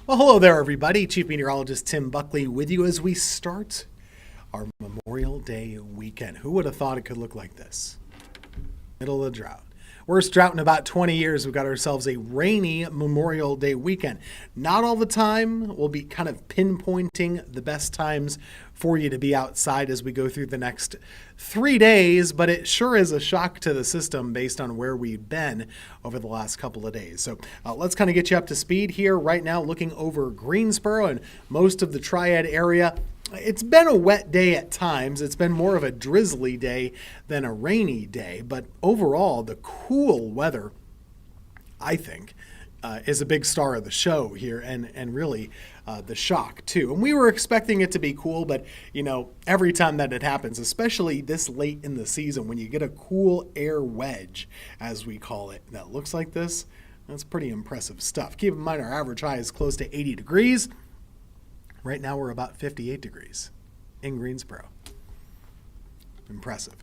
Well, hello there, everybody. Chief Meteorologist Tim Buckley with you as we start our Memorial Day weekend. Who would have thought it could look like this? Middle of the drought. Worst drought in about 20 years. We've got ourselves a rainy Memorial Day weekend. Not all the time. We'll be kind of pinpointing the best times for you to be outside as we go through the next 3 days, but it sure is a shock to the system based on where we've been over the last couple of days. So let's kind of get you up to speed here right now, looking over Greensboro and most of the Triad area. It's been a wet day at times. It's been more of a drizzly day than a rainy day. But overall, the cool weather, I think, is a big star of the show here and really the shock, too. And we were expecting it to be cool, but, you know, every time that it happens, especially this late in the season, when you get a cool air wedge, as we call it, that looks like this, that's pretty impressive stuff. Keep in mind, our average high is close to 80 degrees. Right now, we're about 58 degrees in Greensboro. Impressive.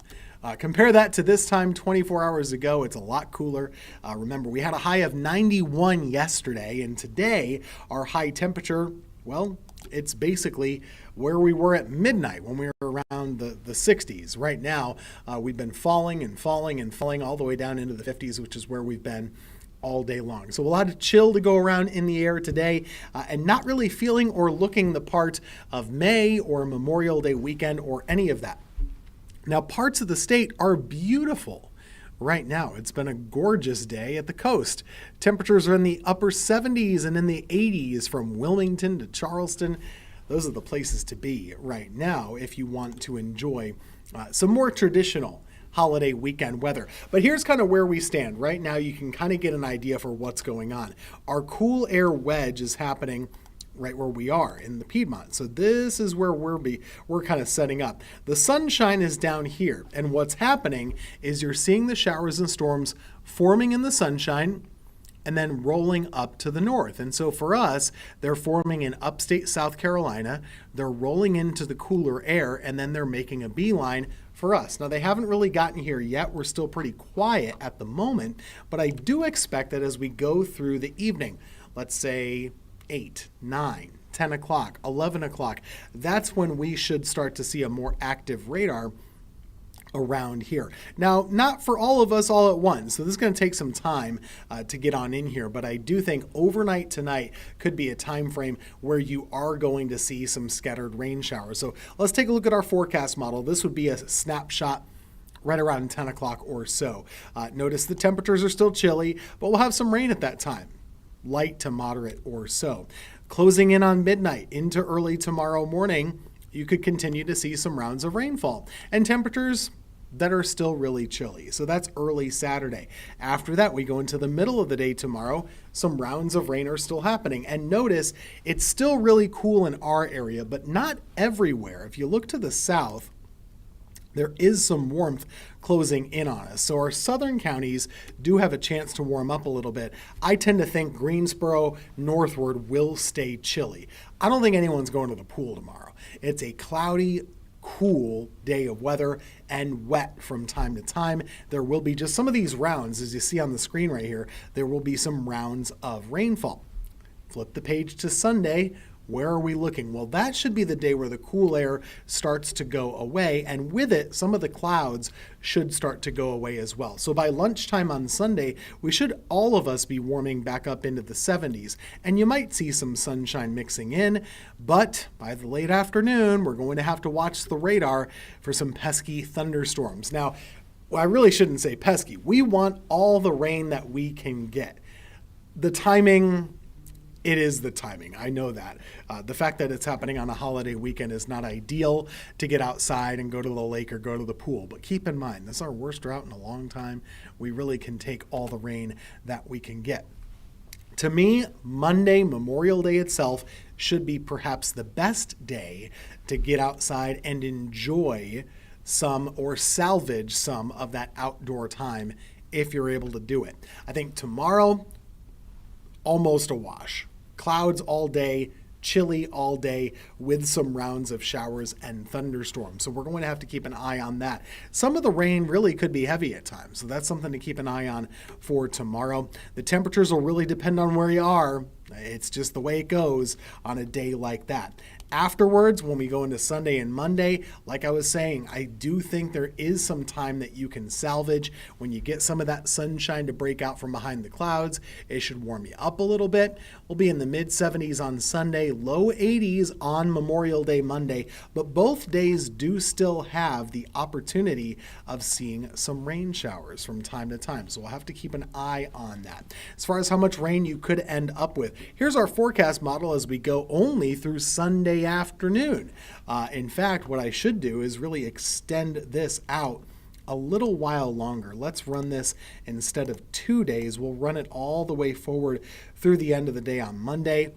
Compare that to this time 24 hours ago. It's a lot cooler. Remember, we had a high of 91 yesterday, and today our high temperature, well, it's basically where we were at midnight when we were around the 60s. Right now, we've been falling and falling and falling all the way down into the 50s, which is where we've been all day long. So a lot of chill to go around in the air today and not really feeling or looking the part of May or Memorial Day weekend or any of that. Now, parts of the state are beautiful right now. It's been a gorgeous day at the coast. Temperatures are in the upper 70s and in the 80s from Wilmington to Charleston. Those are the places to be right now if you want to enjoy some more traditional holiday weekend weather. But here's kind of where we stand. Right now, you can kind of get an idea for what's going on. Our cool air wedge is happening right where we are in the Piedmont. So this is where we're kind of setting up. The sunshine is down here. And what's happening is you're seeing the showers and storms forming in the sunshine and then rolling up to the north. And so for us, they're forming in upstate South Carolina. They're rolling into the cooler air, and then they're making a beeline for us. Now, they haven't really gotten here yet. We're still pretty quiet at the moment, but I do expect that as we go through the evening, let's say 8, 9, 10 o'clock, 11 o'clock, that's when we should start to see a more active radar around here. Now, not for all of us all at once, so this is going to take some time to get on in here, but I do think overnight tonight could be a time frame where you are going to see some scattered rain showers. So let's take a look at our forecast model. This would be a snapshot right around 10 o'clock or so. Notice the temperatures are still chilly, but we'll have some rain at that time, light to moderate or so. Closing in on midnight into early tomorrow morning, you could continue to see some rounds of rainfall and temperatures that are still really chilly. So that's early Saturday. After that, we go into the middle of the day tomorrow. Some rounds of rain are still happening. And notice it's still really cool in our area, but not everywhere. If you look to the south, there is some warmth closing in on us. So our southern counties do have a chance to warm up a little bit. I tend to think Greensboro northward will stay chilly. I don't think anyone's going to the pool tomorrow. It's a cloudy, cool day of weather and wet from time to time. There will be just some of these rounds, as you see on the screen right here, there will be some rounds of rainfall. Flip the page to Sunday. Where are we looking? Well, that should be the day where the cool air starts to go away, and with it, some of the clouds should start to go away as well. So by lunchtime on Sunday, we should all of us be warming back up into the 70s, and you might see some sunshine mixing in, but by the late afternoon, we're going to have to watch the radar for some pesky thunderstorms. Now, well, I really shouldn't say pesky. We want all the rain that we can get. The timing, it is the timing. I know that. The fact that it's happening on a holiday weekend is not ideal to get outside and go to the lake or go to the pool. But keep in mind, this is our worst drought in a long time. We really can take all the rain that we can get. To me, Monday, Memorial Day itself, should be perhaps the best day to get outside and enjoy some or salvage some of that outdoor time if you're able to do it. I think tomorrow, almost a wash. Clouds all day, chilly all day with some rounds of showers and thunderstorms. So we're going to have to keep an eye on that. Some of the rain really could be heavy at times. So that's something to keep an eye on for tomorrow. The temperatures will really depend on where you are. It's just the way it goes on a day like that. Afterwards, when we go into Sunday and Monday, like I was saying, I do think there is some time that you can salvage. When you get some of that sunshine to break out from behind the clouds, it should warm you up a little bit. We'll be in the mid-70s on Sunday, low 80s on Memorial Day Monday, but both days do still have the opportunity of seeing some rain showers from time to time. So we'll have to keep an eye on that. As far as how much rain you could end up with, here's our forecast model as we go only through Sunday afternoon. In fact, what I should do is really extend this out a little while longer. Let's run this instead of 2 days. We'll run it all the way forward through the end of the day on Monday.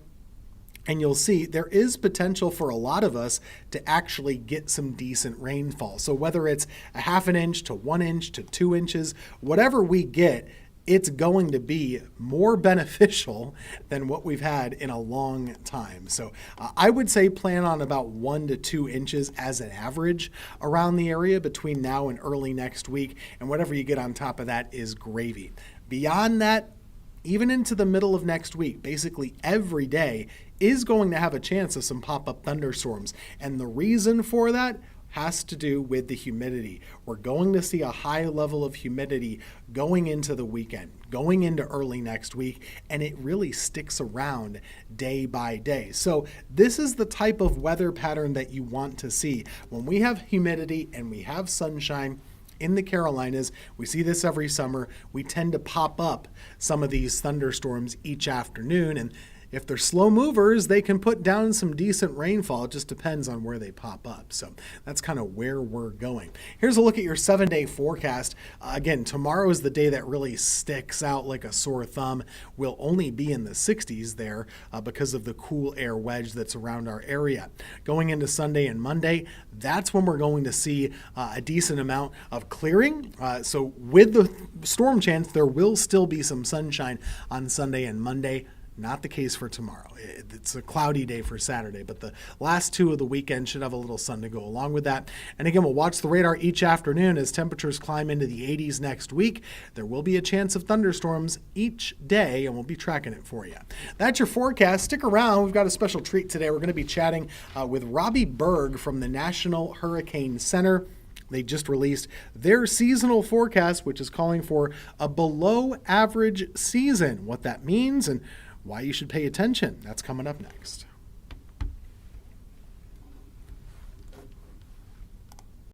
And you'll see there is potential for a lot of us to actually get some decent rainfall. So whether it's a half an inch to 1 inch to 2 inches, whatever we get, it's going to be more beneficial than what we've had in a long time. So I would say plan on about 1 to 2 inches as an average around the area between now and early next week. And whatever you get on top of that is gravy. Beyond that, even into the middle of next week, basically every day is going to have a chance of some pop-up thunderstorms. And the reason for that has to do with the humidity. We're going to see a high level of humidity going into the weekend, going into early next week, and it really sticks around day by day. So this is the type of weather pattern that you want to see. When we have humidity and we have sunshine in the Carolinas, we see this every summer, we tend to pop up some of these thunderstorms each afternoon, and if they're slow movers, they can put down some decent rainfall. It just depends on where they pop up. So that's kind of where we're going. Here's a look at your 7-day forecast. Again, tomorrow is the day that really sticks out like a sore thumb. We'll only be in the 60s there because of the cool air wedge that's around our area. Going into Sunday and Monday, that's when we're going to see a decent amount of clearing. So with the storm chance, there will still be some sunshine on Sunday and Monday. Not the case for tomorrow. It's a cloudy day for Saturday, but the last 2 of the weekend should have a little sun to go along with that. And again, we'll watch the radar each afternoon as temperatures climb into the 80s next week. There will be a chance of thunderstorms each day, and we'll be tracking it for you. That's your forecast. Stick around. We've got a special treat today. We're going to be chatting with Robbie Berg from the National Hurricane Center. They just released their seasonal forecast, which is calling for a below average season. What that means and why you should pay attention. That's coming up next.